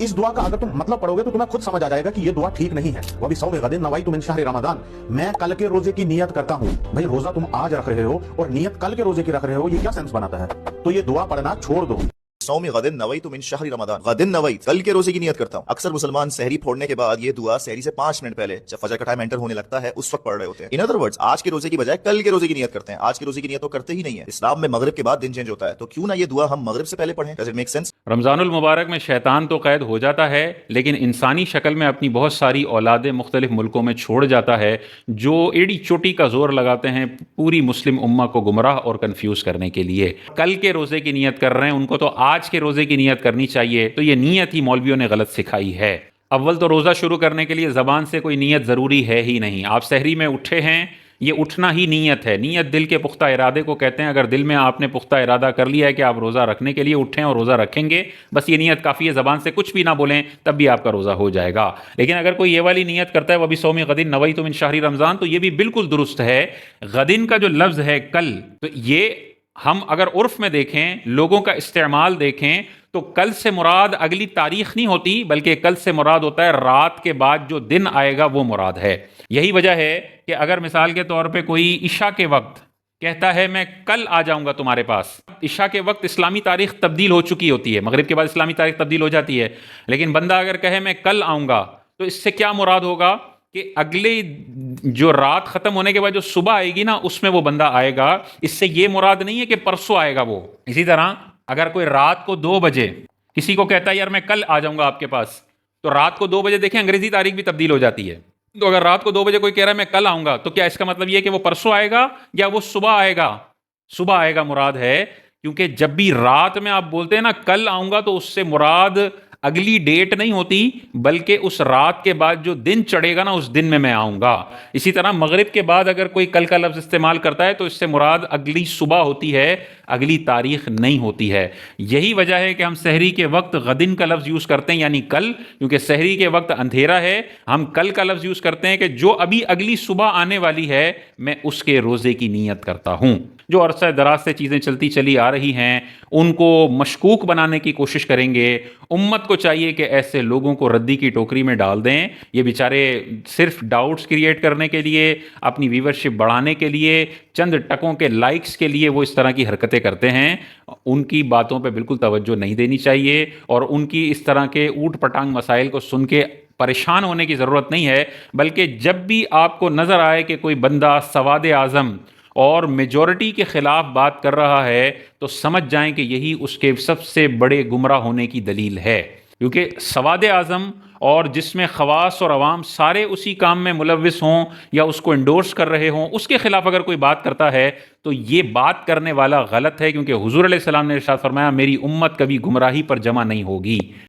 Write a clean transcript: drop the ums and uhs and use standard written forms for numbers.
इस दुआ का अगर तुम मतलब पढ़ोगे तो तुम्हें खुद समझ आ जाएगा कि ये दुआ ठीक नहीं है। वह भी सौम गदिन नवाइतु मिन शहर रमजान, मैं कल के रोजे की नियत करता हूँ। भाई रोजा तुम आज रख रहे हो और नियत कल के रोजे की रख रहे हो, ये क्या सेंस बनाता है? तो ये दुआ पढ़ना छोड़ दो। सौम गदिन नवैतु मिन शहर रमजान, गदिन नवैत कल के रोजे की नियत करता हूँ। अक्सर मुसलमान सहरी फोड़ने के बाद ये दुआ सहरी से 5 मिनट पहले जब फजर का टाइम एंटर होने लगता है उस वक्त पढ़ रहे होते हैं। इन अदर वर्ड्स आज के रोजे की बजाय कल के रोजे की नियत करते हैं। आज के रोजे की नियत तो करते ही नहीं है। इस्लाम में मगरिब के बाद दिन चेंज होता है, तो क्यों ना ये दुआ हम मगरिब से पहले पढ़ें? Does it make sense? रमज़ानुल मुबारक में शैतान तो कैद हो जाता है, लेकिन इंसानी शक्ल में अपनी बहुत सारी औलादें मुख्तलिफ मुल्कों में छोड़ जाता है, जो एड़ी चोटी का जोर लगाते हैं पूरी मुस्लिम उम्मा को गुमराह और कंफ्यूज करने के लिए। कल के रोज़े की नियत कर रहे हैं, उनको तो आज के रोज़े की नियत करनी चाहिए। तो ये नियत ही मौलवियों ने गलत सिखाई है। अव्वल तो रोज़ा शुरू करने के लिए ज़बान से कोई नियत ज़रूरी है ही नहीं। आप सहरी में उठे हैं, ये उठना ही नियत है। नियत दिल के पुख्ता इरादे को कहते हैं। अगर दिल में आपने पुख्ता इरादा कर लिया है कि आप रोज़ा रखने के लिए उठें और रोज़ा रखेंगे, बस ये नियत काफ़ी है। ज़बान से कुछ भी ना बोलें तब भी आपका रोज़ा हो जाएगा। लेकिन अगर कोई ये वाली नियत करता है, वह भी सौम गदिन नवैतु मिन शहर रमज़ान, तो ये भी बिल्कुल दुरुस्त है। गदिन का जो लफ्ज़ है कल, तो ये हम अगर उर्फ में देखें, लोगों का इस्तेमाल देखें, तो कल से मुराद अगली तारीख नहीं होती, बल्कि कल से मुराद होता है रात के बाद जो दिन आएगा वो मुराद है। यही वजह है कि अगर मिसाल के तौर पे कोई इशा के वक्त कहता है मैं कल आ जाऊंगा तुम्हारे पास, इशा के वक्त इस्लामी तारीख तब्दील हो चुकी होती है, मगरिब के बाद इस्लामी तारीख तब्दील हो जाती है। लेकिन बंदा अगर कहे मैं कल आऊंगा, तो इससे क्या मुराद होगा कि अगले जो रात खत्म होने के बाद जो सुबह आएगी ना, उसमें वो बंदा आएगा। इससे ये मुराद नहीं है कि परसों आएगा वो। इसी तरह अगर कोई रात को 2 बजे किसी को कहता है यार मैं कल आ जाऊंगा आपके पास, तो रात को 2 बजे देखें अंग्रेजी तारीख भी तब्दील हो जाती है। तो अगर रात को 2 बजे कोई कह रहा है मैं कल आऊंगा, तो क्या इसका मतलब ये कि वो परसों आएगा या वो सुबह आएगा? सुबह आएगा मुराद है, क्योंकि जब भी रात में आप बोलते हैं ना कल आऊंगा, तो उससे मुराद अगली डेट नहीं होती, बल्कि उस रात के बाद जो दिन चढ़ेगा ना, उस दिन में मैं आऊंगा। इसी तरह मगरिब के बाद अगर कोई कल का लफ्ज़ इस्तेमाल करता है, तो इससे मुराद अगली सुबह होती है, अगली तारीख नहीं होती है। यही वजह है कि हम सहरी के वक्त गदिन का लफ्ज़ यूज़ करते हैं, यानी कल, क्योंकि सहरी के वक्त अंधेरा है। हम कल का लफ्ज़ यूज़ करते हैं कि जो अभी अगली सुबह आने वाली है, मैं उसके रोज़े की नीयत करता हूँ। जो अरसा दराज से चीज़ें चलती चली आ रही हैं, उनको मशकूक बनाने की कोशिश करेंगे। उम्मत को चाहिए कि ऐसे लोगों को रद्दी की टोकरी में डाल दें। ये बेचारे सिर्फ डाउट्स क्रिएट करने के लिए, अपनी व्यूवरशिप बढ़ाने के लिए, चंद टकों के लाइक्स के लिए वो इस तरह की हरकतें करते हैं। उनकी बातों पे बिल्कुल तवज्जो नहीं देनी चाहिए, और उनकी इस तरह के ऊट पटांग मसाइल को सुन के परेशान होने की ज़रूरत नहीं है। बल्कि जब भी आपको नज़र आए कि कोई बंदा सवाद आज़म और मेजॉरिटी के ख़िलाफ़ बात कर रहा है, तो समझ जाएं कि यही उसके सबसे बड़े गुमराह होने की दलील है। क्योंकि सवाद आज़म और जिसमें ख़वास और अवाम सारे उसी काम में मुलव्विस हों या उसको इंडोर्स कर रहे हों, उसके ख़िलाफ़ अगर कोई बात करता है, तो ये बात करने वाला गलत है। क्योंकि हुज़ूर अलैहिस्सलाम ने इरशाद फरमाया मेरी उम्मत कभी गुमराही पर जमा नहीं होगी।